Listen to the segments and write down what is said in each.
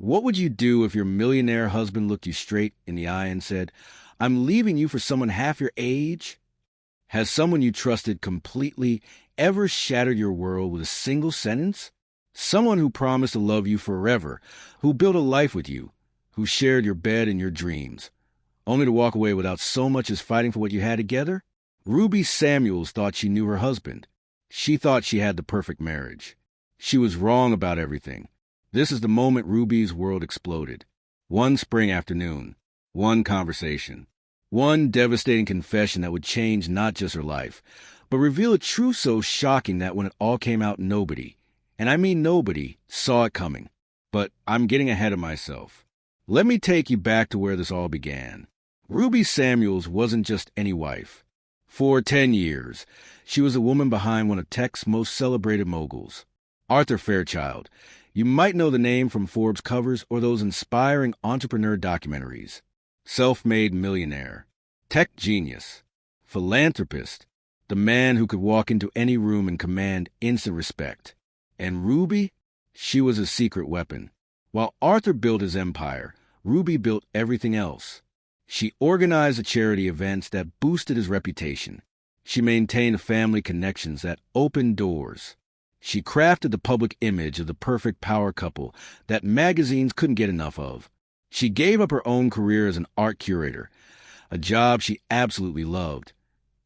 What would you do if your millionaire husband looked you straight in the eye and said, "I'm leaving you for someone half your age"? Has someone you trusted completely ever shattered your world with a single sentence? Someone who promised to love you forever, who built a life with you, who shared your bed and your dreams, only to walk away without so much as fighting for what you had together? Ruby Samuels thought she knew her husband. She thought she had the perfect marriage. She was wrong about everything. This is the moment Ruby's world exploded. One spring afternoon, one conversation, one devastating confession that would change not just her life, but reveal a truth so shocking that when it all came out, nobody, and I mean nobody, saw it coming. But I'm getting ahead of myself. Let me take you back to where this all began. Ruby Samuels wasn't just any wife. For 10 years, she was a woman behind one of tech's most celebrated moguls, Arthur Fairchild. You might know the name from Forbes covers or those inspiring entrepreneur documentaries. Self-made millionaire, tech genius, philanthropist, the man who could walk into any room and command instant respect. And Ruby? She was a secret weapon. While Arthur built his empire, Ruby built everything else. She organized the charity events that boosted his reputation. She maintained family connections that opened doors. She crafted the public image of the perfect power couple that magazines couldn't get enough of. She gave up her own career as an art curator, a job she absolutely loved,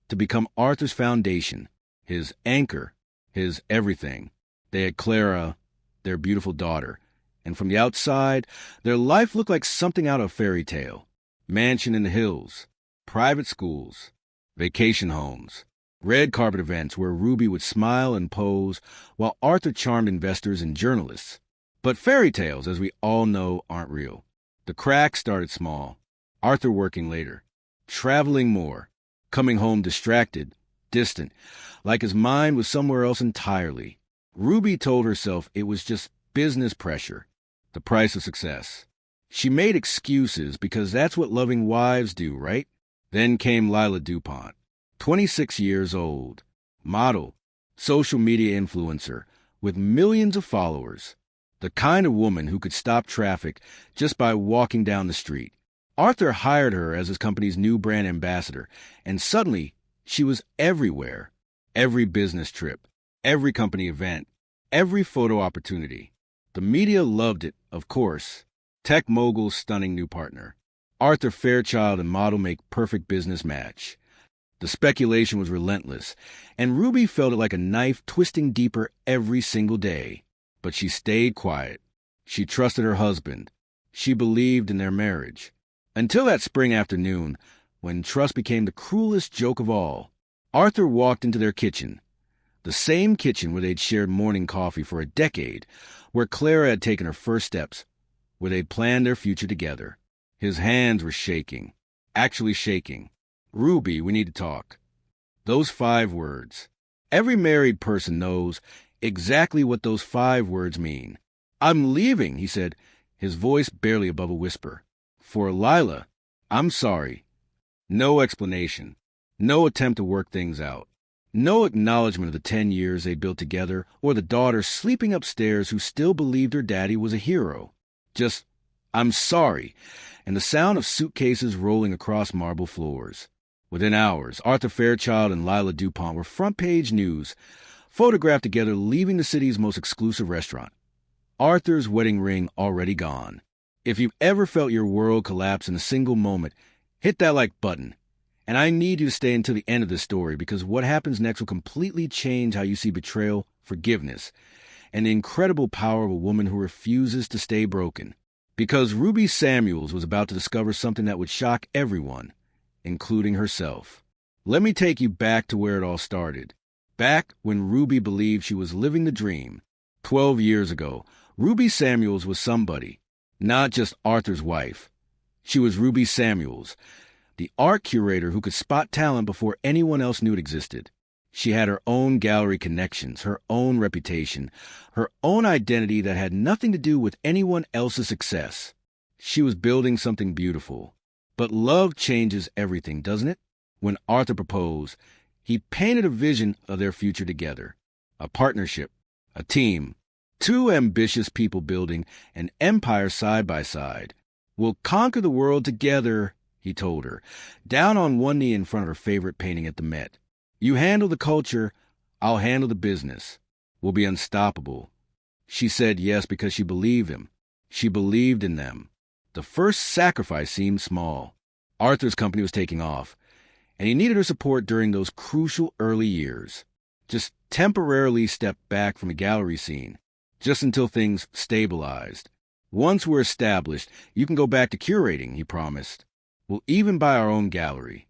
to become Arthur's foundation, his anchor, his everything. They had Clara, their beautiful daughter, and from the outside, their life looked like something out of a fairy tale. Mansion in the hills, private schools, vacation homes, red carpet events where Ruby would smile and pose while Arthur charmed investors and journalists. But fairy tales, as we all know, aren't real. The cracks started small. Arthur working later, traveling more, coming home distracted, distant, like his mind was somewhere else entirely. Ruby told herself it was just business pressure, the price of success. She made excuses because that's what loving wives do, right? Then came Lila DuPont. 26 years old, model, social media influencer, with millions of followers. The kind of woman who could stop traffic just by walking down the street. Arthur hired her as his company's new brand ambassador, and suddenly she was everywhere. Every business trip, every company event, every photo opportunity. The media loved it, of course. Tech mogul's stunning new partner. Arthur Fairchild and model make perfect business match. The speculation was relentless, and Ruby felt it like a knife twisting deeper every single day. But she stayed quiet. She trusted her husband. She believed in their marriage. Until that spring afternoon, when trust became the cruelest joke of all. Arthur walked into their kitchen, the same kitchen where they'd shared morning coffee for a decade, where Clara had taken her first steps, where they'd planned their future together. His hands were shaking, actually shaking. "Ruby, we need to talk." Those 5 words. Every married person knows exactly what those 5 words mean. "I'm leaving," he said, his voice barely above a whisper. "For Lila, I'm sorry." No explanation. No attempt to work things out. No acknowledgement of the 10 years they built together or the daughter sleeping upstairs who still believed her daddy was a hero. Just, "I'm sorry," and the sound of suitcases rolling across marble floors. Within hours, Arthur Fairchild and Lila DuPont were front-page news, photographed together leaving the city's most exclusive restaurant. Arthur's wedding ring already gone. If you've ever felt your world collapse in a single moment, hit that like button. And I need you to stay until the end of this story because what happens next will completely change how you see betrayal, forgiveness, and the incredible power of a woman who refuses to stay broken. Because Ruby Samuels was about to discover something that would shock everyone, including herself. Let me take you back to where it all started. Back when Ruby believed she was living the dream. 12 years ago, Ruby Samuels was somebody, not just Arthur's wife. She was Ruby Samuels, the art curator who could spot talent before anyone else knew it existed. She had her own gallery connections, her own reputation, her own identity that had nothing to do with anyone else's success. She was building something beautiful. But love changes everything, doesn't it? When Arthur proposed, he painted a vision of their future together. A partnership, a team, Two ambitious people building an empire side by side. We'll conquer the world together, he told her, down on one knee in front of her favorite painting at the Met. You handle the culture, I'll handle the business. We'll be unstoppable. She said yes because she believed him. She believed in them. The first sacrifice seemed small. Arthur's company was taking off, and he needed her support during those crucial early years. Just temporarily step back from the gallery scene, just until things stabilized. Once we're established, you can go back to curating, he promised. We'll even buy our own gallery.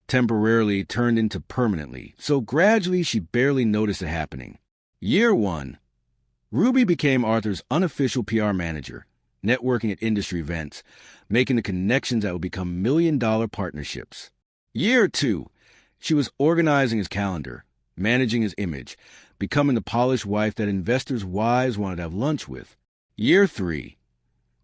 Temporarily turned into permanently, so gradually she barely noticed it happening. Year 1. Ruby became Arthur's unofficial PR manager, networking at industry events, making the connections that would become million-dollar partnerships. Year 2. She was organizing his calendar, managing his image, becoming the polished wife that investors' wives wanted to have lunch with. Year 3.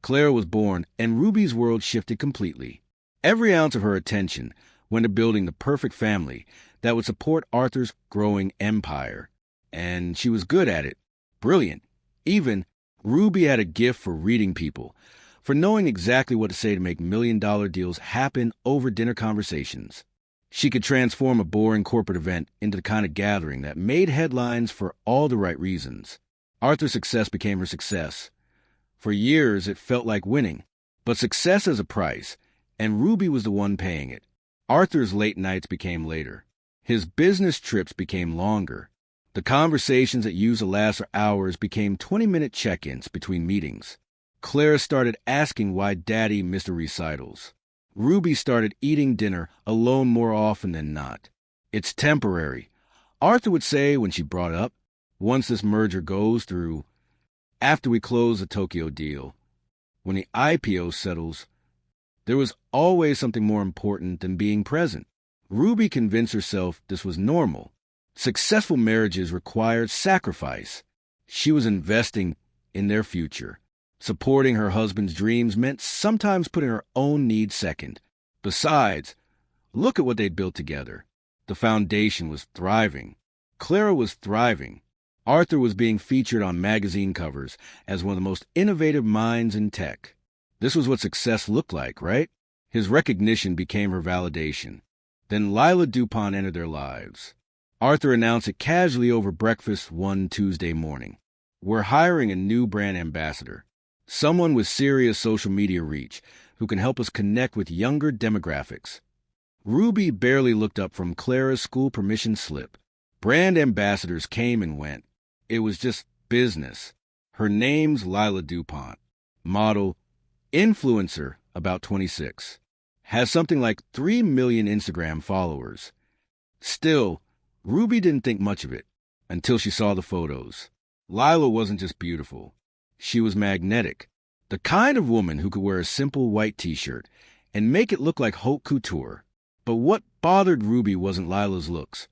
Clara was born, and Ruby's world shifted completely. Every ounce of her attention went to building the perfect family that would support Arthur's growing empire. And she was good at it. Brilliant. Even Ruby had a gift for reading people, for knowing exactly what to say to make million-dollar deals happen over dinner conversations. She could transform a boring corporate event into the kind of gathering that made headlines for all the right reasons. Arthur's success became her success. For years, it felt like winning, but success has a price, and Ruby was the one paying it. Arthur's late nights became later. His business trips became longer. The conversations that used to last for hours became 20-minute check-ins between meetings. Clara started asking why Daddy missed the recitals. Ruby started eating dinner alone more often than not. It's temporary, Arthur would say when she brought it up. Once this merger goes through, after we close the Tokyo deal, when the IPO settles, there was always something more important than being present. Ruby convinced herself this was normal. Successful marriages required sacrifice. She was investing in their future. Supporting her husband's dreams meant sometimes putting her own needs second. Besides, look at what they'd built together. The foundation was thriving. Clara was thriving. Arthur was being featured on magazine covers as one of the most innovative minds in tech. This was what success looked like, right? His recognition became her validation. Then Lila DuPont entered their lives. Arthur announced it casually over breakfast one Tuesday morning. We're hiring a new brand ambassador, someone with serious social media reach who can help us connect with younger demographics. Ruby barely looked up from Clara's school permission slip. Brand ambassadors came and went. It was just business. Her name's Lila DuPont. Model, influencer, about 26. Has something like 3 million Instagram followers. Still, Ruby didn't think much of it until she saw the photos. Lila wasn't just beautiful. She was magnetic. The kind of woman who could wear a simple white t-shirt and make it look like haute couture. But what bothered Ruby wasn't Lila's looks.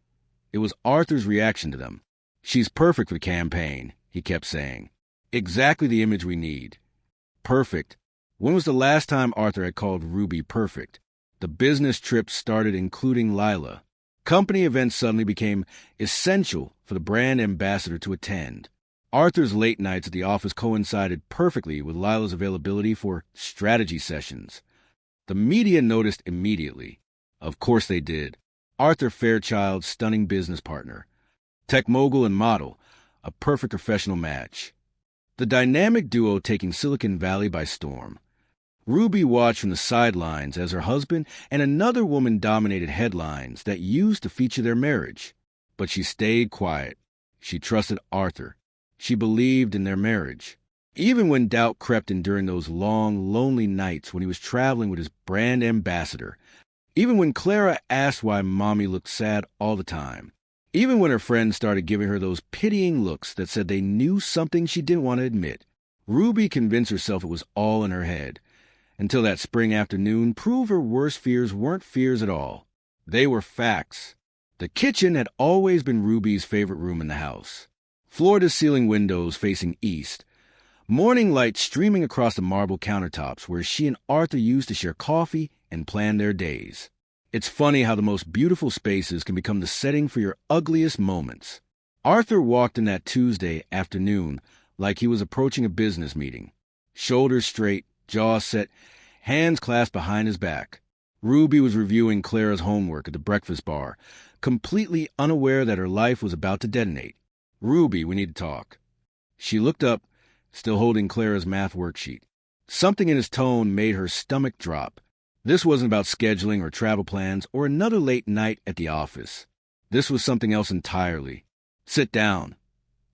It was Arthur's reaction to them. She's perfect for the campaign, he kept saying. Exactly the image we need. Perfect. When was the last time Arthur had called Ruby perfect? The business trips started including Lila. Company events suddenly became essential for the brand ambassador to attend. Arthur's late nights at the office coincided perfectly with Lila's availability for strategy sessions. The media noticed immediately. Of course they did. Arthur Fairchild's stunning business partner. Tech mogul and model, a perfect professional match. The dynamic duo taking Silicon Valley by storm. Ruby watched from the sidelines as her husband and another woman dominated headlines that used to feature their marriage. But she stayed quiet. She trusted Arthur. She believed in their marriage. Even when doubt crept in during those long, lonely nights when he was traveling with his brand ambassador. Even when Clara asked why Mommy looked sad all the time. Even when her friends started giving her those pitying looks that said they knew something she didn't want to admit. Ruby convinced herself it was all in her head. Until that spring afternoon proved her worst fears weren't fears at all. They were facts. The kitchen had always been Ruby's favorite room in the house. Floor-to-ceiling windows facing east. Morning light streaming across the marble countertops where she and Arthur used to share coffee and plan their days. It's funny how the most beautiful spaces can become the setting for your ugliest moments. Arthur walked in that Tuesday afternoon like he was approaching a business meeting. Shoulders straight, jaw set, hands clasped behind his back. Ruby was reviewing Clara's homework at the breakfast bar, completely unaware that her life was about to detonate. "Ruby, we need to talk." She looked up, still holding Clara's math worksheet. Something in his tone made her stomach drop. This wasn't about scheduling or travel plans or another late night at the office. This was something else entirely. "Sit down,"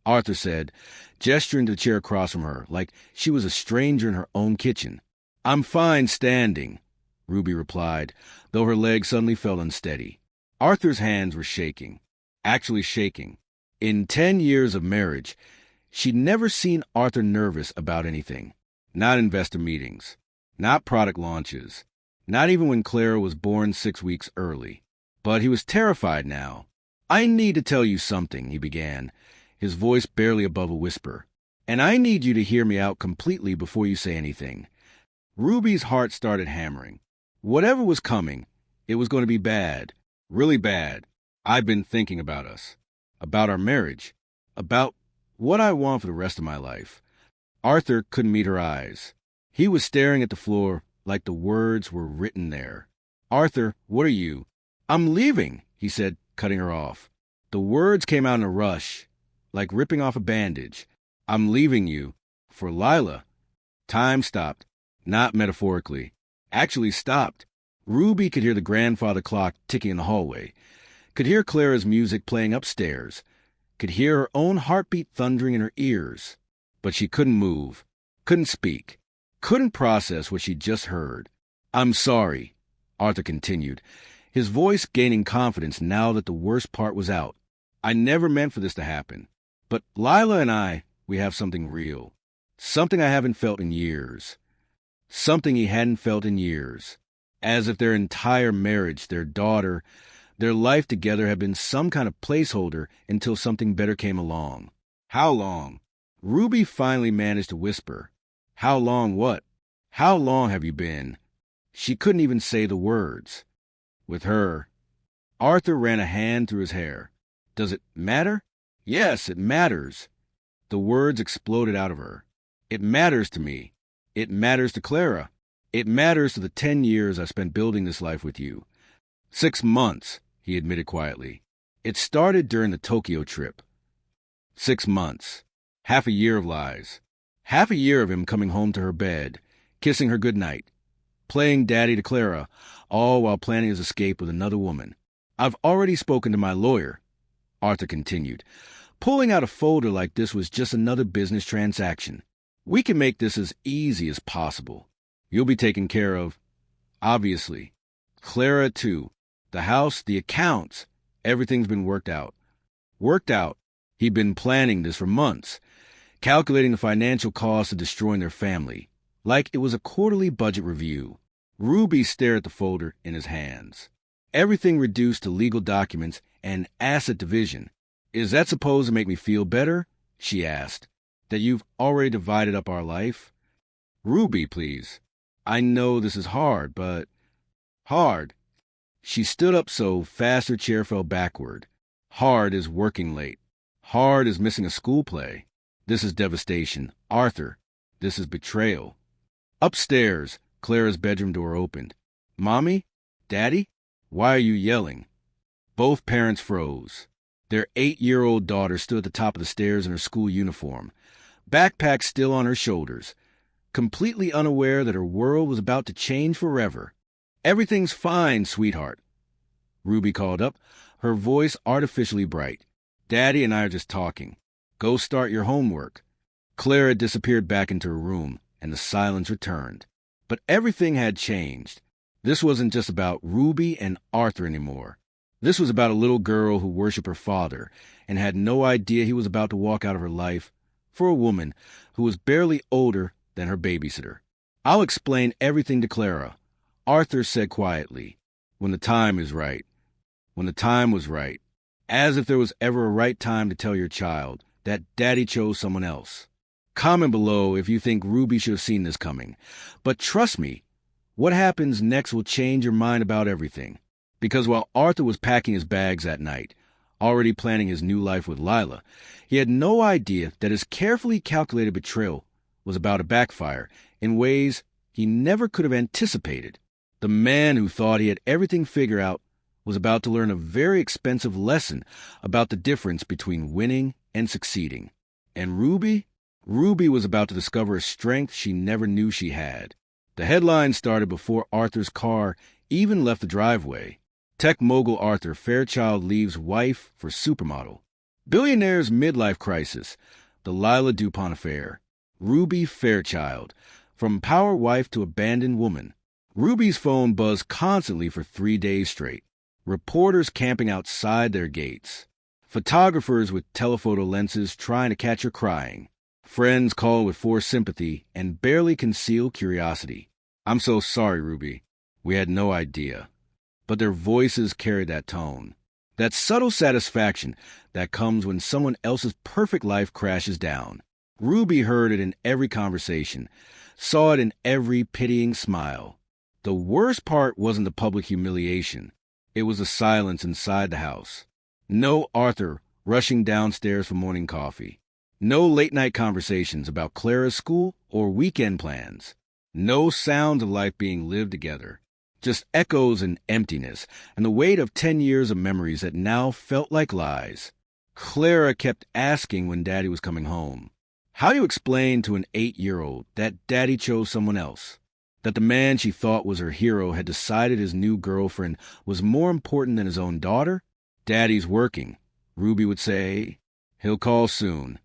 Arthur said, gesturing to the chair across from her, like she was a stranger in her own kitchen. "I'm fine standing," Ruby replied, though her legs suddenly felt unsteady. Arthur's hands were shaking. Actually shaking. In 10 years of marriage, she'd never seen Arthur nervous about anything. Not investor meetings. Not product launches. Not even when Clara was born 6 weeks early. But he was terrified now. "I need to tell you something," he began, his voice barely above a whisper. "And I need you to hear me out completely before you say anything." Ruby's heart started hammering. Whatever was coming, it was going to be bad. Really bad. "I've been thinking about us. About our marriage. About what I want for the rest of my life." Arthur couldn't meet her eyes. He was staring at the floor like the words were written there. "Arthur, what are you?" "I'm leaving," he said, cutting her off. The words came out in a rush, like ripping off a bandage. "I'm leaving you. For Lila." Time stopped. Not metaphorically. Actually stopped. Ruby could hear the grandfather clock ticking in the hallway. Could hear Clara's music playing upstairs. Could hear her own heartbeat thundering in her ears. But she couldn't move. Couldn't speak. Couldn't process what she'd just heard. "I'm sorry," Arthur continued, his voice gaining confidence now that the worst part was out. "I never meant for this to happen. But Lila and we have something real. Something I haven't felt in years. Something he hadn't felt in years. As if their entire marriage, their daughter, their life together had been some kind of placeholder until something better came along." "How long?" Ruby finally managed to whisper. "How long what? How long have you been?" She couldn't even say the words. With her. Arthur ran a hand through his hair. "Does it matter?" "Yes, it matters." The words exploded out of her. "It matters to me. It matters to Clara. It matters to the 10 years I spent building this life with you." 6 months, he admitted quietly. "It started during the Tokyo trip." 6 months. Half a year of lies. Half a year of him coming home to her bed, kissing her goodnight, playing daddy to Clara, all while planning his escape with another woman. "I've already spoken to my lawyer," Arthur continued. "Pulling out a folder like this was just another business transaction. We can make this as easy as possible. You'll be taken care of, obviously. Clara, too. The house, the accounts, everything's been worked out." Worked out. He'd been planning this for months, calculating the financial cost of destroying their family, like it was a quarterly budget review. Ruby stared at the folder in his hands. Everything reduced to legal documents and asset division. "Is that supposed to make me feel better?" she asked. "That you've already divided up our life?" "Ruby, please. I know this is hard, but..." "Hard." She stood up so fast her chair fell backward. "Hard is working late. Hard is missing a school play. This is devastation. Arthur, this is betrayal." Upstairs, Clara's bedroom door opened. "Mommy? Daddy? Why are you yelling?" Both parents froze. Their 8-year-old daughter stood at the top of the stairs in her school uniform, backpack still on her shoulders, completely unaware that her world was about to change forever. "Everything's fine, sweetheart," Ruby called up, her voice artificially bright. "Daddy and I are just talking. Go start your homework." Clara disappeared back into her room, and the silence returned. But everything had changed. This wasn't just about Ruby and Arthur anymore. This was about a little girl who worshipped her father and had no idea he was about to walk out of her life for a woman who was barely older than her babysitter. "I'll explain everything to Clara," Arthur said quietly, "when the time is right." When the time was right. As if there was ever a right time to tell your child that daddy chose someone else. Comment below if you think Ruby should have seen this coming. But trust me, what happens next will change your mind about everything. Because while Arthur was packing his bags that night, already planning his new life with Lila. He had no idea that his carefully calculated betrayal was about to backfire in ways he never could have anticipated. The man who thought he had everything figured out was about to learn a very expensive lesson about the difference between winning and succeeding. And Ruby was about to discover a strength she never knew she had. The headline started before Arthur's car even left the driveway. Tech mogul Arthur Fairchild leaves wife for supermodel. Billionaire's midlife crisis. The Lila DuPont affair. Ruby Fairchild. From power wife to abandoned woman. Ruby's phone buzzed constantly for 3 days straight. Reporters camping outside their gates. Photographers with telephoto lenses trying to catch her crying. Friends called with forced sympathy and barely concealed curiosity. "I'm so sorry, Ruby. We had no idea." But their voices carried that tone. That subtle satisfaction that comes when someone else's perfect life crashes down. Ruby heard it in every conversation, saw it in every pitying smile. The worst part wasn't the public humiliation. It was the silence inside the house. No Arthur rushing downstairs for morning coffee. No late-night conversations about Clara's school or weekend plans. No sounds of life being lived together. Just echoes and emptiness, and the weight of 10 years of memories that now felt like lies. Clara kept asking when Daddy was coming home. How do you explain to an 8-year-old that Daddy chose someone else? That the man she thought was her hero had decided his new girlfriend was more important than his own daughter? "Daddy's working," Ruby would say. "He'll call soon."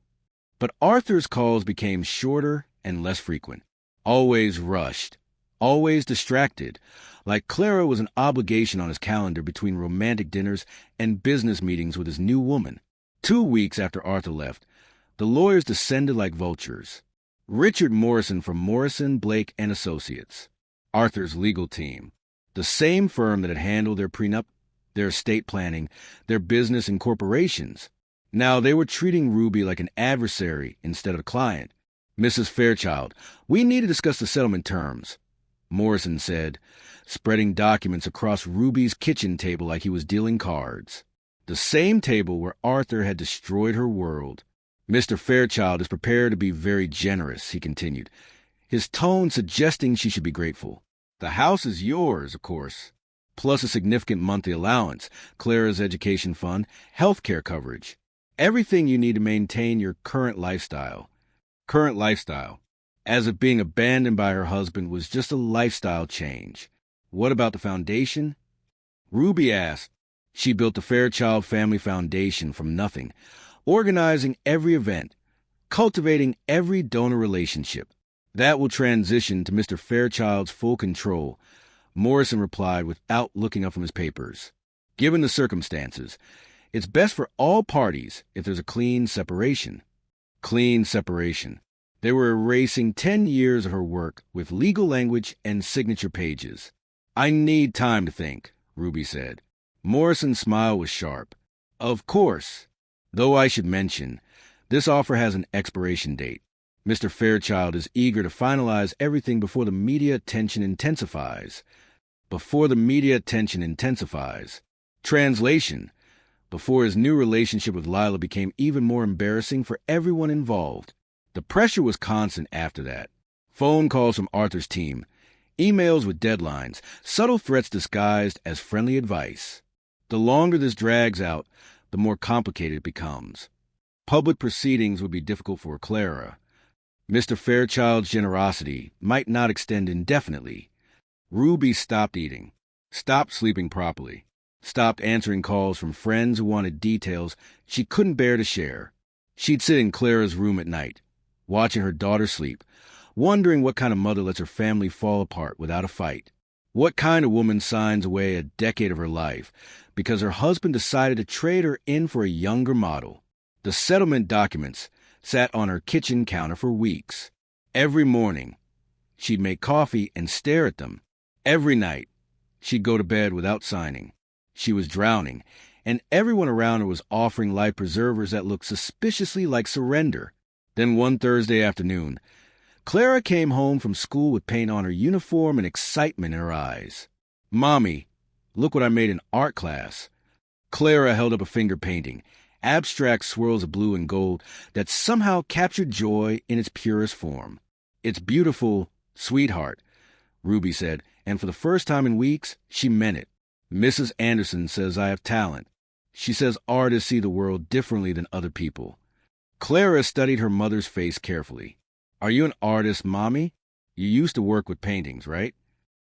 But Arthur's calls became shorter and less frequent. Always rushed. Always distracted. Like Clara was an obligation on his calendar between romantic dinners and business meetings with his new woman. 2 weeks after Arthur left, the lawyers descended like vultures. Richard Morrison from Morrison, Blake and Associates, Arthur's legal team, the same firm that had handled their prenup, their estate planning, their business and corporations. Now they were treating Ruby like an adversary instead of a client. "Mrs. Fairchild, we need to discuss the settlement terms," Morrison said, spreading documents across Ruby's kitchen table like he was dealing cards. The same table where Arthur had destroyed her world. "Mr. Fairchild is prepared to be very generous," he continued, his tone suggesting she should be grateful. "The house is yours, of course, plus a significant monthly allowance, Clara's education fund, health care coverage, everything you need to maintain your current lifestyle. Current lifestyle. As if being abandoned by her husband was just a lifestyle change. What about the foundation?" Ruby asked. She built the Fairchild Family Foundation from nothing, organizing every event, cultivating every donor relationship. "That will transition to Mr. Fairchild's full control," Morrison replied without looking up from his papers. "Given the circumstances, it's best for all parties if there's a clean separation." Clean separation. They were erasing 10 years of her work with legal language and signature pages. "I need time to think," Ruby said. Morrison's smile was sharp. "Of course. Though I should mention, this offer has an expiration date. Mr. Fairchild is eager to finalize everything before the media attention intensifies." Before the media attention intensifies. Translation. Before his new relationship with Lila became even more embarrassing for everyone involved. The pressure was constant after that. Phone calls from Arthur's team, emails with deadlines, subtle threats disguised as friendly advice. The longer this drags out, the more complicated it becomes. Public proceedings would be difficult for Clara. Mr. Fairchild's generosity might not extend indefinitely. Ruby stopped eating, stopped sleeping properly, stopped answering calls from friends who wanted details she couldn't bear to share. She'd sit in Clara's room at night, watching her daughter sleep, wondering what kind of mother lets her family fall apart without a fight. What kind of woman signs away a decade of her life because her husband decided to trade her in for a younger model? The settlement documents sat on her kitchen counter for weeks. Every morning, she'd make coffee and stare at them. Every night, she'd go to bed without signing. She was drowning, and everyone around her was offering life preservers that looked suspiciously like surrender. Then one Thursday afternoon, Clara came home from school with paint on her uniform and excitement in her eyes. "Mommy, look what I made in art class." Clara held up a finger painting, abstract swirls of blue and gold that somehow captured joy in its purest form. "It's beautiful, sweetheart," Ruby said, and for the first time in weeks, she meant it. "Mrs. Anderson says I have talent. She says artists see the world differently than other people." Clara studied her mother's face carefully. "Are you an artist, Mommy? You used to work with paintings, right?"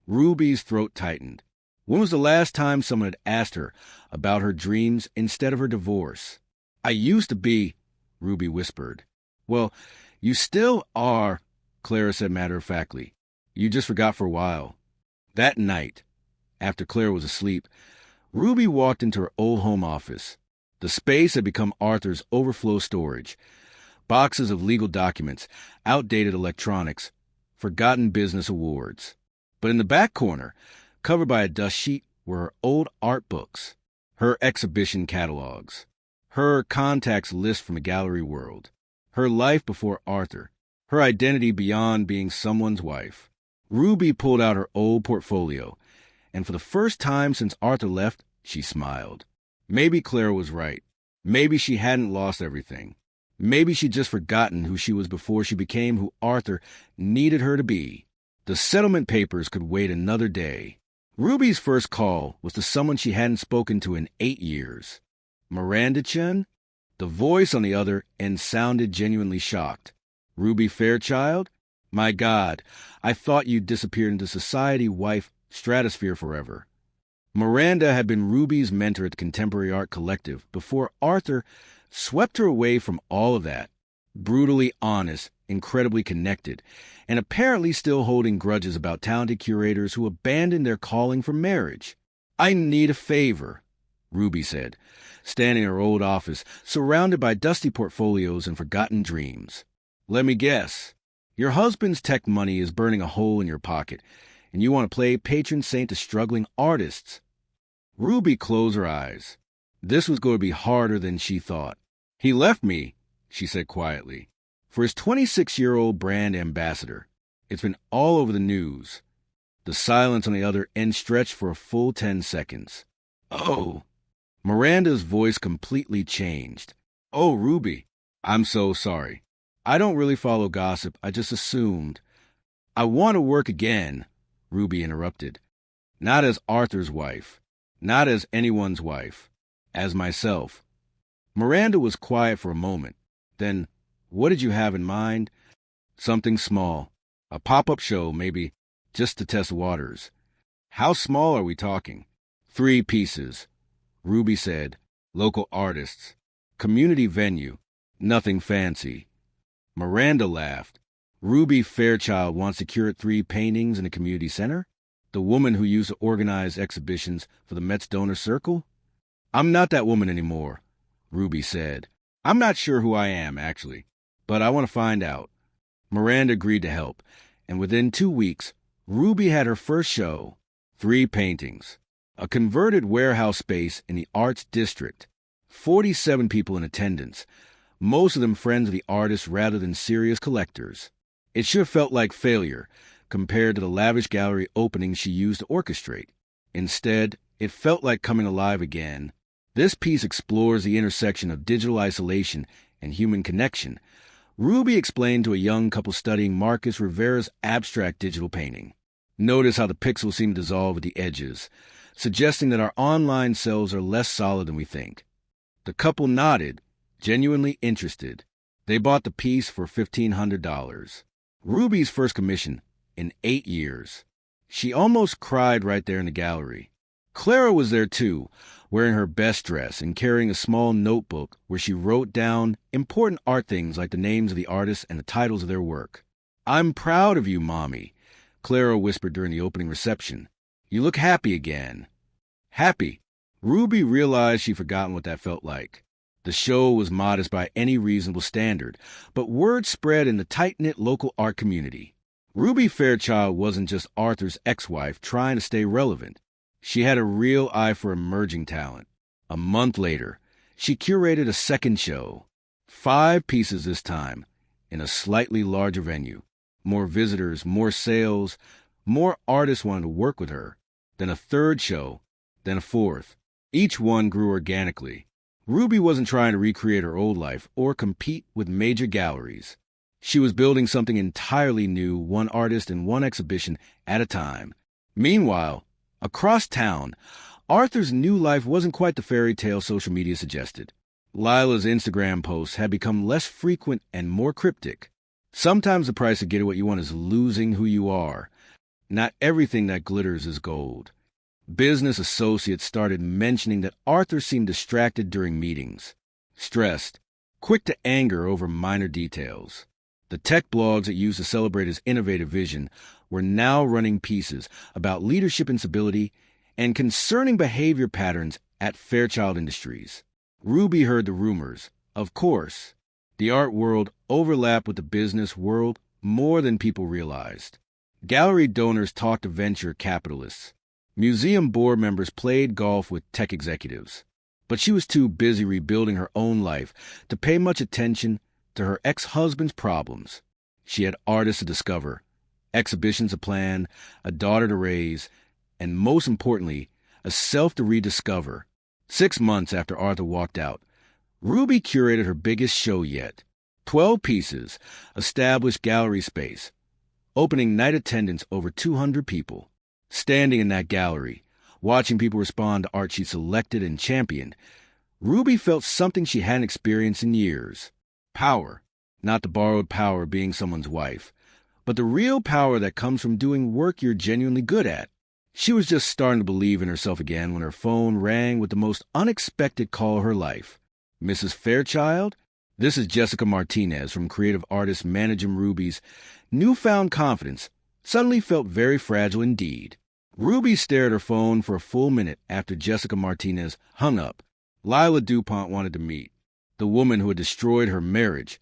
Ruby's throat tightened. When was the last time someone had asked her about her dreams instead of her divorce? "I used to be," Ruby whispered. "Well, you still are," Clara said matter-of-factly. "You just forgot for a while." That night, after Clara was asleep, Ruby walked into her old home office. The space had become Arthur's overflow storage. Boxes of legal documents, outdated electronics, forgotten business awards. But in the back corner, covered by a dust sheet, were her old art books, her exhibition catalogs, her contacts list from the gallery world, her life before Arthur, her identity beyond being someone's wife. Ruby pulled out her old portfolio, and for the first time since Arthur left, she smiled. Maybe Clara was right. Maybe she hadn't lost everything. Maybe she'd just forgotten who she was before she became who Arthur needed her to be. The settlement papers could wait another day. Ruby's first call was to someone she hadn't spoken to in 8 years. "Miranda Chen?" The voice on the other end sounded genuinely shocked. "Ruby Fairchild? My God, I thought you'd disappeared into society, wife, stratosphere forever." Miranda had been Ruby's mentor at the Contemporary Art Collective before Arthur swept her away from all of that. Brutally honest, incredibly connected, and apparently still holding grudges about talented curators who abandoned their calling for marriage. "I need a favor," Ruby said, standing in her old office, surrounded by dusty portfolios and forgotten dreams. "Let me guess. Your husband's tech money is burning a hole in your pocket, and you want to play patron saint to struggling artists." Ruby closed her eyes. This was going to be harder than she thought. "He left me," she said quietly, "for his 26-year-old brand ambassador. It's been all over the news." The silence on the other end stretched for a full 10 seconds. "Oh." Miranda's voice completely changed. "Oh, Ruby, I'm so sorry. I don't really follow gossip. I just assumed." "I want to work again," Ruby interrupted. "Not as Arthur's wife. Not as anyone's wife. As myself." Miranda was quiet for a moment. Then, "What did you have in mind?" "Something small. A pop-up show, maybe, just to test waters." "How small are we talking?" 3 pieces. Ruby said, "Local artists. Community venue. Nothing fancy." Miranda laughed. "Ruby Fairchild wants to curate 3 paintings in a community center? The woman who used to organize exhibitions for the Met's Donor Circle?" "I'm not that woman anymore," Ruby said. "I'm not sure who I am, actually, but I want to find out." Miranda agreed to help, and within 2 weeks, Ruby had her first show. 3 paintings. A converted warehouse space in the Arts District. 47 people in attendance, most of them friends of the artist rather than serious collectors. It should have felt like failure compared to the lavish gallery openings she used to orchestrate. Instead, it felt like coming alive again. This piece explores the intersection of digital isolation and human connection. Ruby explained to a young couple studying Marcus Rivera's abstract digital painting. "Notice how the pixels seem to dissolve at the edges, suggesting that our online selves are less solid than we think." The couple nodded, genuinely interested. They bought the piece for $1,500. Ruby's first commission in 8 years. She almost cried right there in the gallery. Clara was there too, wearing her best dress and carrying a small notebook where she wrote down important art things like the names of the artists and the titles of their work. "I'm proud of you, Mommy," Clara whispered during the opening reception. "You look happy again." Happy. Ruby realized she'd forgotten what that felt like. The show was modest by any reasonable standard, but word spread in the tight-knit local art community. Ruby Fairchild wasn't just Arthur's ex-wife trying to stay relevant. She had a real eye for emerging talent. A month later, she curated a second show. 5 pieces this time, in a slightly larger venue. More visitors, more sales, more artists wanted to work with her. Then a third show, then a fourth. Each one grew organically. Ruby wasn't trying to recreate her old life or compete with major galleries. She was building something entirely new, one artist and one exhibition at a time. Meanwhile, across town, Arthur's new life wasn't quite the fairy tale social media suggested. Lila's Instagram posts had become less frequent and more cryptic. Sometimes the price of getting what you want is losing who you are. Not everything that glitters is gold. Business associates started mentioning that Arthur seemed distracted during meetings, stressed, quick to anger over minor details. The tech blogs that used to celebrate his innovative vision were now running pieces about leadership instability and concerning behavior patterns at Fairchild Industries. Ruby heard the rumors. Of course, the art world overlapped with the business world more than people realized. Gallery donors talked to venture capitalists. Museum board members played golf with tech executives. But she was too busy rebuilding her own life to pay much attention to her ex-husband's problems. She had artists to discover, exhibitions to plan, a daughter to raise, and most importantly, a self to rediscover. 6 months after Arthur walked out, Ruby curated her biggest show yet. 12 pieces, established gallery space, opening night attendance over 200 people. Standing in that gallery, watching people respond to art she selected and championed, Ruby felt something she hadn't experienced in years. Power. Not the borrowed power of being someone's wife, but the real power that comes from doing work you're genuinely good at. She was just starting to believe in herself again when her phone rang with the most unexpected call of her life. Mrs. Fairchild? This is Jessica Martinez from creative artist managing Ruby's newfound confidence suddenly felt very fragile indeed. Ruby stared at her phone for a full minute after Jessica Martinez hung up. Lila DuPont wanted to meet. The woman who had destroyed her marriage,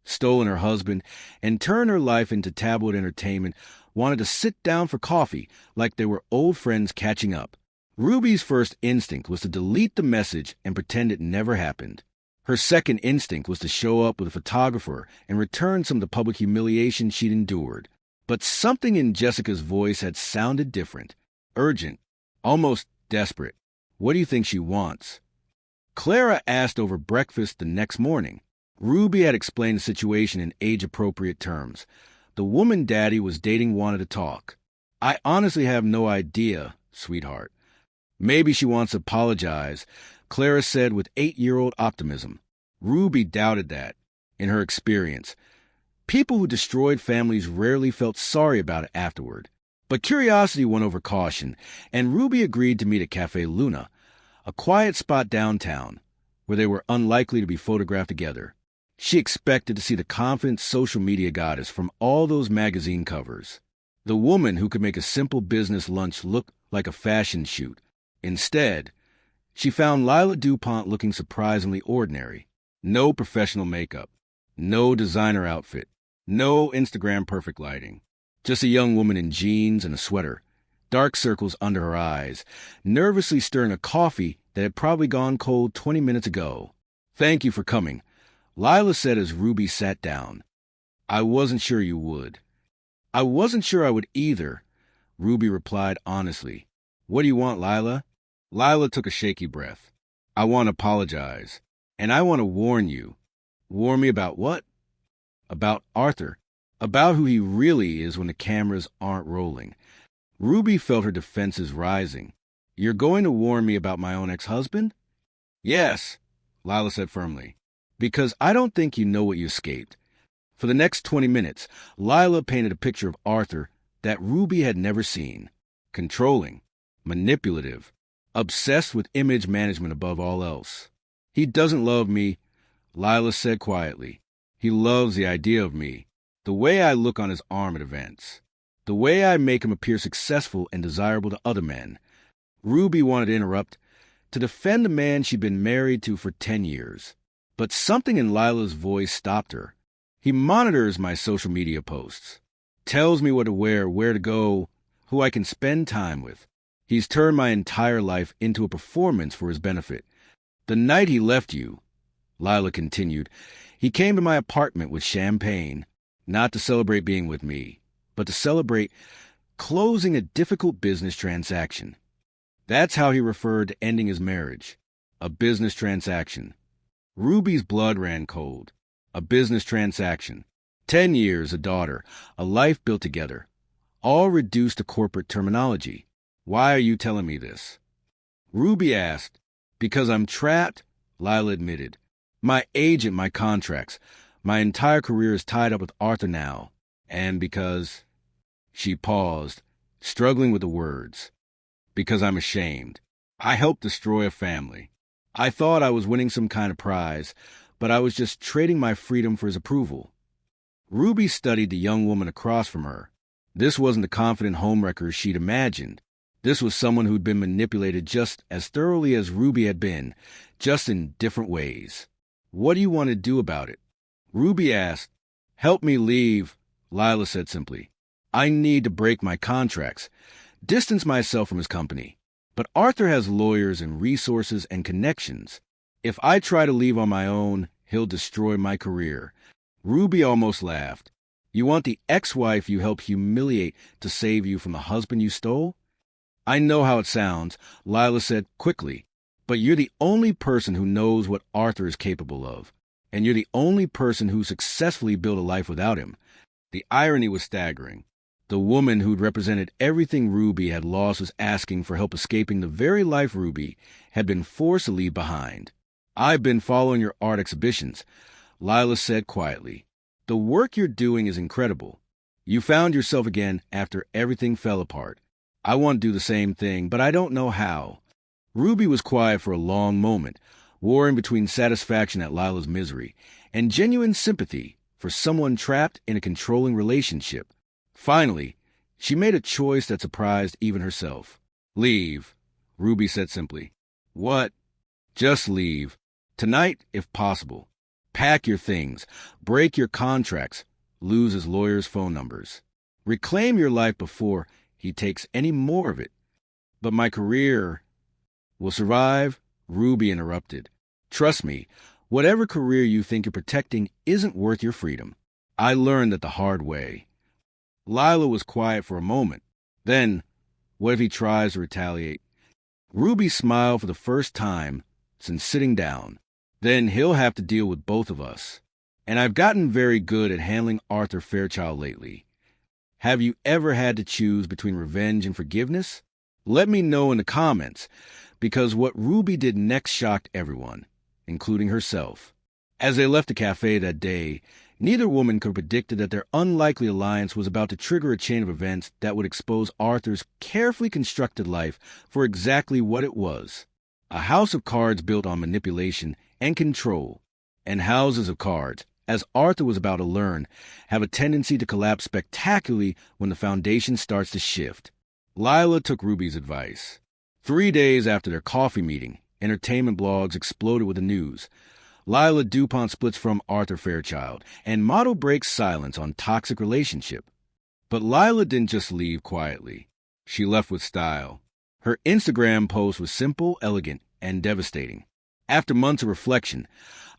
stolen her husband, and turned her life into tabloid entertainment wanted to sit down for coffee like they were old friends catching up. Ruby's first instinct was to delete the message and pretend it never happened. Her second instinct was to show up with a photographer and return some of the public humiliation she'd endured. But something in Jessica's voice had sounded different, urgent, almost desperate. What do you think she wants? Clara asked over breakfast the next morning. Ruby had explained the situation in age-appropriate terms. The woman Daddy was dating wanted to talk. I honestly have no idea, sweetheart. Maybe she wants to apologize, Clara said with 8-year-old optimism. Ruby doubted that. In her experience, people who destroyed families rarely felt sorry about it afterward. But curiosity won over caution, and Ruby agreed to meet at Café Luna, a quiet spot downtown, where they were unlikely to be photographed together. She expected to see the confident social media goddess from all those magazine covers, the woman who could make a simple business lunch look like a fashion shoot. Instead, she found Lila DuPont looking surprisingly ordinary. No professional makeup, no designer outfit, no Instagram-perfect lighting. Just a young woman in jeans and a sweater, dark circles under her eyes, nervously stirring a coffee that had probably gone cold 20 minutes ago. "Thank you for coming," Lila said as Ruby sat down. "I wasn't sure you would." "I wasn't sure I would either," Ruby replied honestly. "What do you want, Lila?" Lila took a shaky breath. "I want to apologize. And I want to warn you." "Warn me about what?" "About Arthur. About who he really is when the cameras aren't rolling." Ruby felt her defenses rising. "You're going to warn me about my own ex-husband?" "Yes," Lila said firmly. "Because I don't think you know what you escaped." For the next 20 minutes, Lila painted a picture of Arthur that Ruby had never seen. Controlling, manipulative, obsessed with image management above all else. "He doesn't love me," Lila said quietly. "He loves the idea of me. The way I look on his arm at events. The way I make him appear successful and desirable to other men." Ruby wanted to interrupt, to defend the man she'd been married to for 10 years. But something in Lila's voice stopped her. "He monitors my social media posts. Tells me what to wear, where to go, who I can spend time with. He's turned my entire life into a performance for his benefit. The night he left you," Lila continued, "he came to my apartment with champagne, not to celebrate being with me, but to celebrate closing a difficult business transaction. That's how he referred to ending his marriage. A business transaction. Ruby's blood ran cold. A business transaction. 10 years, a daughter, a life built together. All reduced to corporate terminology. Why are you telling me this? Ruby asked. Because I'm trapped, Lila admitted. My agent, my contracts. My entire career is tied up with Arthur now. And because... She paused, struggling with the words. Because I'm ashamed. I helped destroy a family. I thought I was winning some kind of prize, but I was just trading my freedom for his approval. Ruby studied the young woman across from her. This wasn't the confident homewrecker she'd imagined. This was someone who'd been manipulated just as thoroughly as Ruby had been, just in different ways. What do you want to do about it? Ruby asked. Help me leave, Lila said simply. I need to break my contracts, distance myself from his company. But Arthur has lawyers and resources and connections. If I try to leave on my own, he'll destroy my career. Ruby almost laughed. You want the ex-wife you helped humiliate to save you from the husband you stole? I know how it sounds, Lila said quickly, but you're the only person who knows what Arthur is capable of, and you're the only person who successfully built a life without him. The irony was staggering. The woman who'd represented everything Ruby had lost was asking for help escaping the very life Ruby had been forced to leave behind. I've been following your art exhibitions, Lila said quietly. The work you're doing is incredible. You found yourself again after everything fell apart. I want to do the same thing, but I don't know how. Ruby was quiet for a long moment, warring between satisfaction at Lila's misery and genuine sympathy for someone trapped in a controlling relationship. Finally, she made a choice that surprised even herself. Leave, Ruby said simply. What? Just leave. Tonight, if possible. Pack your things, break your contracts, lose his lawyer's phone numbers. Reclaim your life before he takes any more of it. But my career will survive, Ruby interrupted. Trust me, whatever career you think you're protecting isn't worth your freedom. I learned that the hard way. Lila was quiet for a moment. Then, what if he tries to retaliate? Ruby smiled for the first time since sitting down. Then he'll have to deal with both of us. And I've gotten very good at handling Arthur Fairchild lately. Have you ever had to choose between revenge and forgiveness? Let me know in the comments, because what Ruby did next shocked everyone, including herself. As they left the cafe that day, neither woman could have predicted that their unlikely alliance was about to trigger a chain of events that would expose Arthur's carefully constructed life for exactly what it was. A house of cards built on manipulation and control. And houses of cards, as Arthur was about to learn, have a tendency to collapse spectacularly when the foundation starts to shift. Lila took Ruby's advice. 3 days after their coffee meeting, entertainment blogs exploded with the news. Lila DuPont splits from Arthur Fairchild, and model breaks silence on toxic relationship. But Lila didn't just leave quietly. She left with style. Her Instagram post was simple, elegant, and devastating. After months of reflection,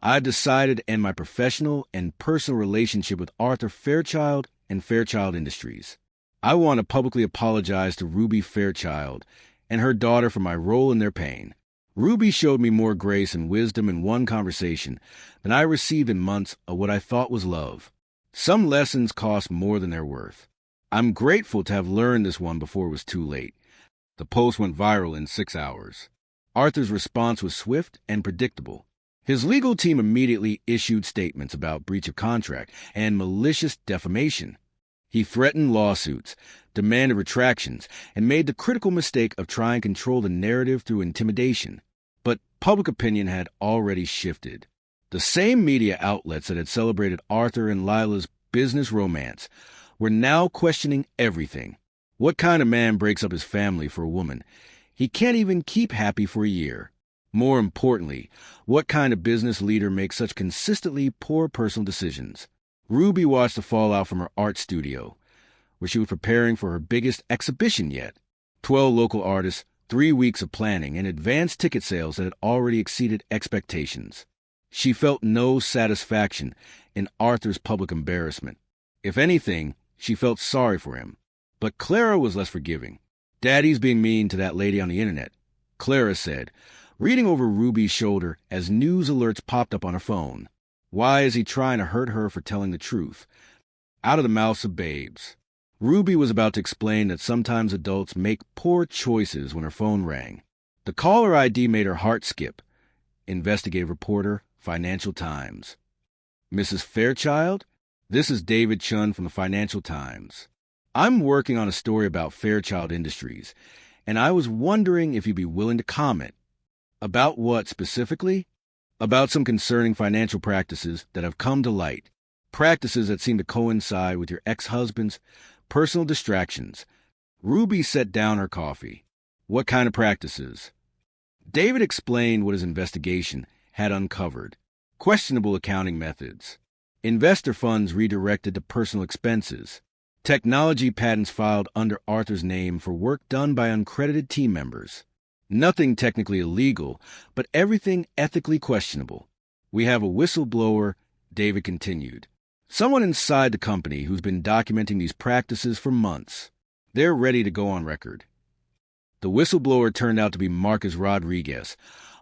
I decided to end my professional and personal relationship with Arthur Fairchild and Fairchild Industries. I want to publicly apologize to Ruby Fairchild and her daughter for my role in their pain. Ruby showed me more grace and wisdom in one conversation than I received in months of what I thought was love. Some lessons cost more than their worth. I'm grateful to have learned this one before it was too late. The post went viral in 6 hours. Arthur's response was swift and predictable. His legal team immediately issued statements about breach of contract and malicious defamation. He threatened lawsuits, demanded retractions, and made the critical mistake of trying to control the narrative through intimidation. But public opinion had already shifted. The same media outlets that had celebrated Arthur and Lila's business romance were now questioning everything. What kind of man breaks up his family for a woman? He can't even keep happy for a year. More importantly, what kind of business leader makes such consistently poor personal decisions? Ruby watched the fallout from her art studio, where she was preparing for her biggest exhibition yet. 12 local artists, 3 weeks of planning, and advanced ticket sales that had already exceeded expectations. She felt no satisfaction in Arthur's public embarrassment. If anything, she felt sorry for him. But Clara was less forgiving. Daddy's being mean to that lady on the internet, Clara said, reading over Ruby's shoulder as news alerts popped up on her phone. Why is he trying to hurt her for telling the truth? Out of the mouths of babes. Ruby was about to explain that sometimes adults make poor choices when her phone rang. The caller ID made her heart skip. Investigative reporter, Financial Times. Mrs. Fairchild? This is David Chun from the Financial Times. I'm working on a story about Fairchild Industries, and I was wondering if you'd be willing to comment. About what specifically? About some concerning financial practices that have come to light. Practices that seem to coincide with your ex-husband's personal distractions. Ruby set down her coffee. What kind of practices? David explained what his investigation had uncovered. Questionable accounting methods. Investor funds redirected to personal expenses. Technology patents filed under Arthur's name for work done by uncredited team members. Nothing technically illegal, but everything ethically questionable. We have a whistleblower, David continued. Someone inside the company who's been documenting these practices for months. They're ready to go on record. The whistleblower turned out to be Marcus Rodriguez,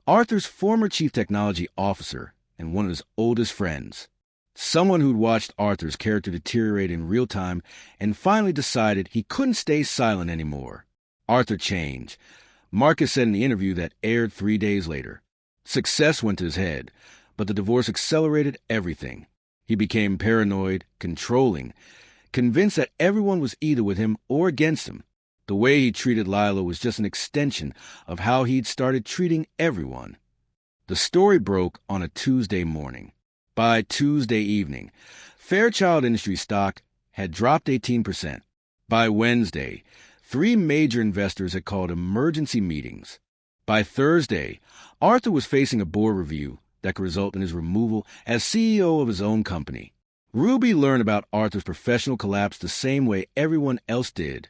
Arthur's former chief technology officer and one of his oldest friends. Someone who'd watched Arthur's character deteriorate in real time and finally decided he couldn't stay silent anymore. Arthur changed. Marcus said in the interview that aired 3 days later. Success went to his head, but the divorce accelerated everything. He became paranoid, controlling, convinced that everyone was either with him or against him. The way he treated Lila was just an extension of how he'd started treating everyone. The story broke on a Tuesday morning. By Tuesday evening, Fairchild Industries stock had dropped 18%. By Wednesday, 3 major investors had called emergency meetings. By Thursday, Arthur was facing a board review that could result in his removal as CEO of his own company. Ruby learned about Arthur's professional collapse the same way everyone else did,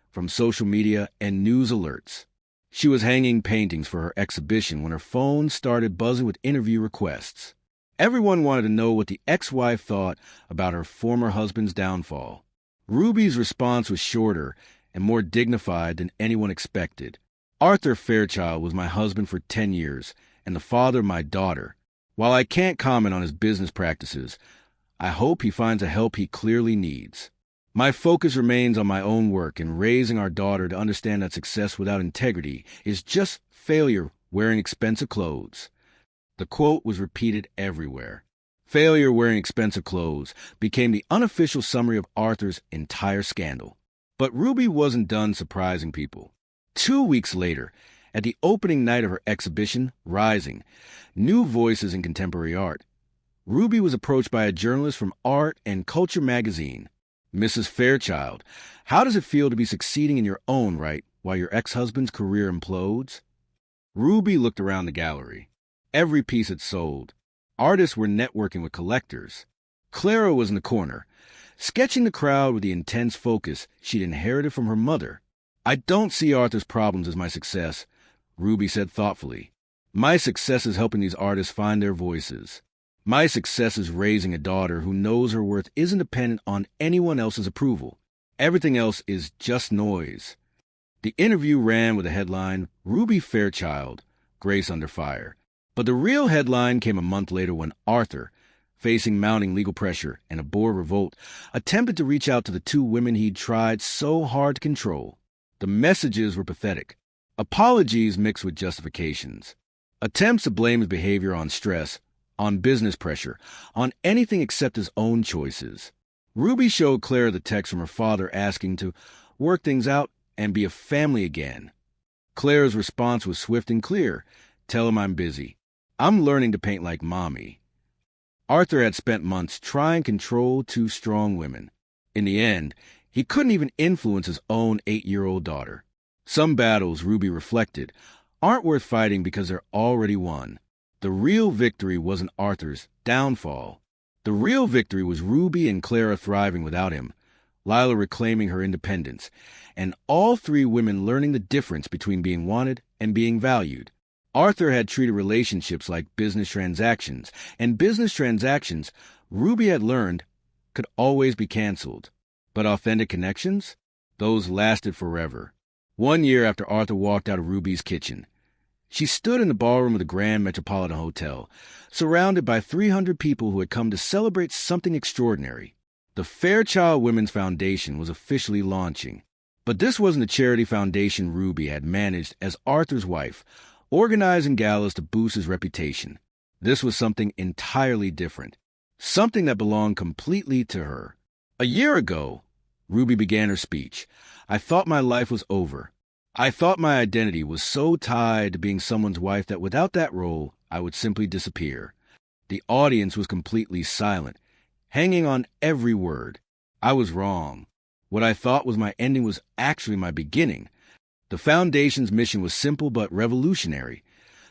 from social media and news alerts. She was hanging paintings for her exhibition when her phone started buzzing with interview requests. Everyone wanted to know what the ex-wife thought about her former husband's downfall. Ruby's response was shorter and more dignified than anyone expected. Arthur Fairchild was my husband for 10 years and the father of my daughter. While I can't comment on his business practices, I hope he finds the help he clearly needs. My focus remains on my own work and raising our daughter to understand that success without integrity is just failure wearing expensive clothes. The quote was repeated everywhere. Failure wearing expensive clothes became the unofficial summary of Arthur's entire scandal. But Ruby wasn't done surprising people. 2 weeks later, at the opening night of her exhibition, Rising, New Voices in Contemporary Art, Ruby was approached by a journalist from Art and Culture magazine. Mrs. Fairchild, how does it feel to be succeeding in your own right while your ex-husband's career implodes? Ruby looked around the gallery. Every piece had sold. Artists were networking with collectors. Clara was in the corner, sketching the crowd with the intense focus she'd inherited from her mother. I don't see Arthur's problems as my success, Ruby said thoughtfully. My success is helping these artists find their voices. My success is raising a daughter who knows her worth isn't dependent on anyone else's approval. Everything else is just noise. The interview ran with the headline, Ruby Fairchild, Grace Under Fire. But the real headline came a month later when Arthur, facing mounting legal pressure and a board revolt, attempted to reach out to the 2 women he'd tried so hard to control. The messages were pathetic. Apologies mixed with justifications. Attempts to blame his behavior on stress, on business pressure, on anything except his own choices. Ruby showed Clara the text from her father asking to work things out and be a family again. Clara's response was swift and clear. Tell him I'm busy. I'm learning to paint like Mommy. Arthur had spent months trying to control 2 strong women. In the end, he couldn't even influence his own 8-year-old daughter. Some battles, Ruby reflected, aren't worth fighting because they're already won. The real victory wasn't Arthur's downfall. The real victory was Ruby and Clara thriving without him, Lila reclaiming her independence, and all 3 women learning the difference between being wanted and being valued. Arthur had treated relationships like business transactions, and business transactions, Ruby had learned, could always be canceled. But authentic connections? Those lasted forever. One year after Arthur walked out of Ruby's kitchen, she stood in the ballroom of the Grand Metropolitan Hotel, surrounded by 300 people who had come to celebrate something extraordinary. The Fairchild Women's Foundation was officially launching. But this wasn't the charity foundation Ruby had managed as Arthur's wife, organizing galas to boost his reputation. This was something entirely different, something that belonged completely to her. A year ago, Ruby began her speech, I thought my life was over. I thought my identity was so tied to being someone's wife that without that role, I would simply disappear. The audience was completely silent, hanging on every word. I was wrong. What I thought was my ending was actually my beginning. The foundation's mission was simple but revolutionary,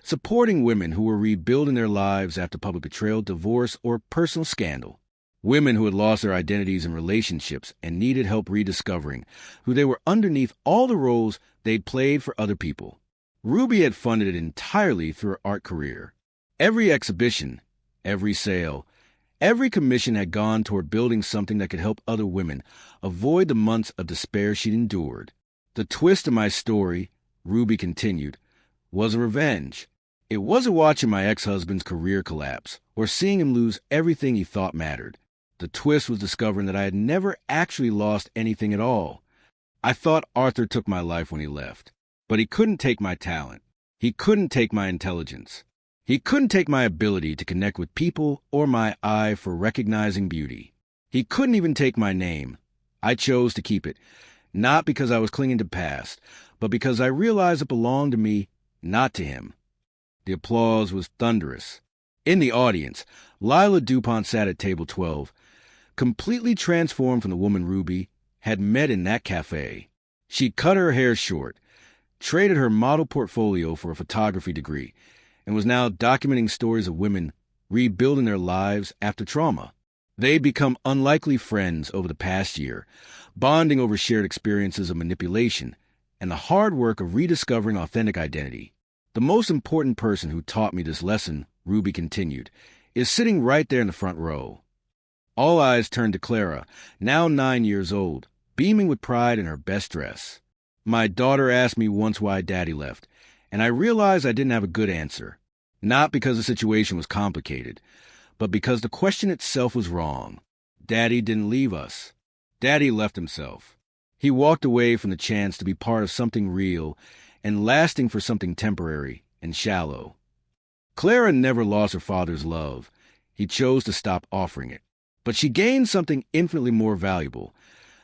supporting women who were rebuilding their lives after public betrayal, divorce, or personal scandal. Women who had lost their identities and relationships and needed help rediscovering who they were underneath all the roles they'd played for other people. Ruby had funded it entirely through her art career. Every exhibition, every sale, every commission had gone toward building something that could help other women avoid the months of despair she'd endured. The twist of my story, Ruby continued, was a revenge. It wasn't watching my ex-husband's career collapse or seeing him lose everything he thought mattered. The twist was discovering that I had never actually lost anything at all. I thought Arthur took my life when he left, but he couldn't take my talent. He couldn't take my intelligence. He couldn't take my ability to connect with people or my eye for recognizing beauty. He couldn't even take my name. I chose to keep it, not because I was clinging to past, but because I realized it belonged to me, not to him. The applause was thunderous. In the audience, Lila DuPont sat at table 12, completely transformed from the woman Ruby had met in that cafe. She'd cut her hair short, traded her model portfolio for a photography degree, and was now documenting stories of women rebuilding their lives after trauma. They'd become unlikely friends over the past year, bonding over shared experiences of manipulation and the hard work of rediscovering authentic identity. The most important person who taught me this lesson, Ruby continued, is sitting right there in the front row. All eyes turned to Clara, now 9 years old, beaming with pride in her best dress. My daughter asked me once why Daddy left, and I realized I didn't have a good answer. Not because the situation was complicated, but because the question itself was wrong. Daddy didn't leave us. Daddy left himself. He walked away from the chance to be part of something real and lasting for something temporary and shallow. Clara never lost her father's love. He chose to stop offering it. But she gained something infinitely more valuable,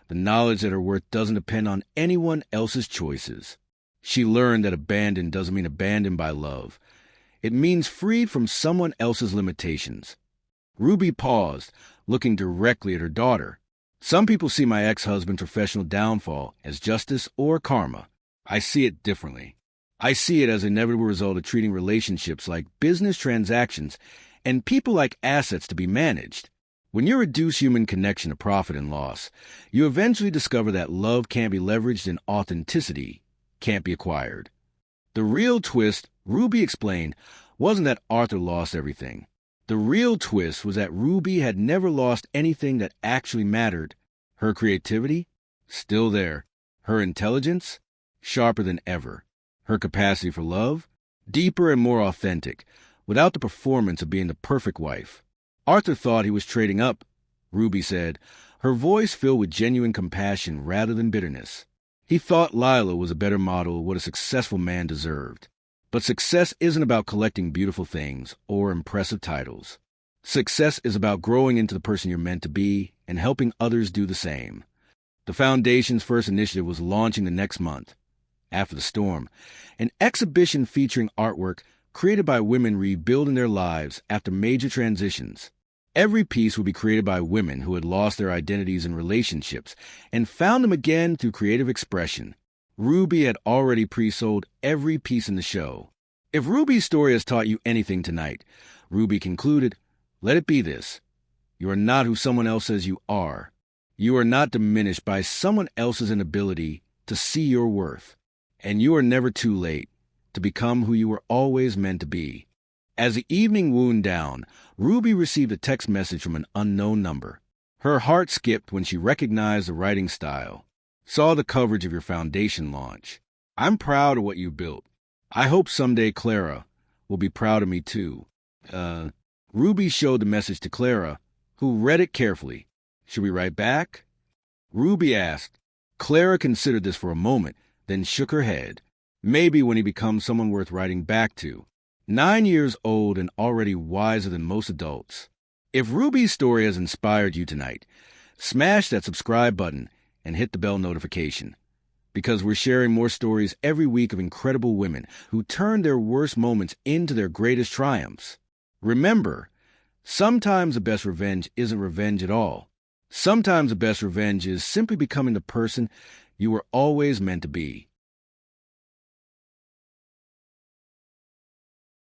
the knowledge that her worth doesn't depend on anyone else's choices. She learned that abandoned doesn't mean abandoned by love. It means freed from someone else's limitations. Ruby paused, looking directly at her daughter. Some people see my ex-husband's professional downfall as justice or karma. I see it differently. I see it as an inevitable result of treating relationships like business transactions and people like assets to be managed. When you reduce human connection to profit and loss, you eventually discover that love can't be leveraged and authenticity can't be acquired. The real twist, Ruby explained, wasn't that Arthur lost everything. The real twist was that Ruby had never lost anything that actually mattered. Her creativity? Still there. Her intelligence? Sharper than ever. Her capacity for love? Deeper and more authentic, without the performance of being the perfect wife. Arthur thought he was trading up, Ruby said, her voice filled with genuine compassion rather than bitterness. He thought Lila was a better model of what a successful man deserved. But success isn't about collecting beautiful things or impressive titles. Success is about growing into the person you're meant to be and helping others do the same. The Foundation's first initiative was launching the next month. After the Storm, an exhibition featuring artwork created by women rebuilding their lives after major transitions. Every piece would be created by women who had lost their identities and relationships and found them again through creative expression. Ruby had already pre-sold every piece in the show. If Ruby's story has taught you anything tonight, Ruby concluded, let it be this. You are not who someone else says you are. You are not diminished by someone else's inability to see your worth. And you are never too late to become who you were always meant to be. As the evening wound down, Ruby received a text message from an unknown number. Her heart skipped when she recognized the writing style. Saw the coverage of your foundation launch. I'm proud of what you built. I hope someday Clara will be proud of me too. Ruby showed the message to Clara, who read it carefully. Should we write back? Ruby asked. Clara considered this for a moment, then shook her head. Maybe when he becomes someone worth writing back to. 9 years old and already wiser than most adults. If Ruby's story has inspired you tonight, smash that subscribe button and hit the bell notification. Because we're sharing more stories every week of incredible women who turn their worst moments into their greatest triumphs. Remember, sometimes the best revenge isn't revenge at all. Sometimes the best revenge is simply becoming the person you were always meant to be.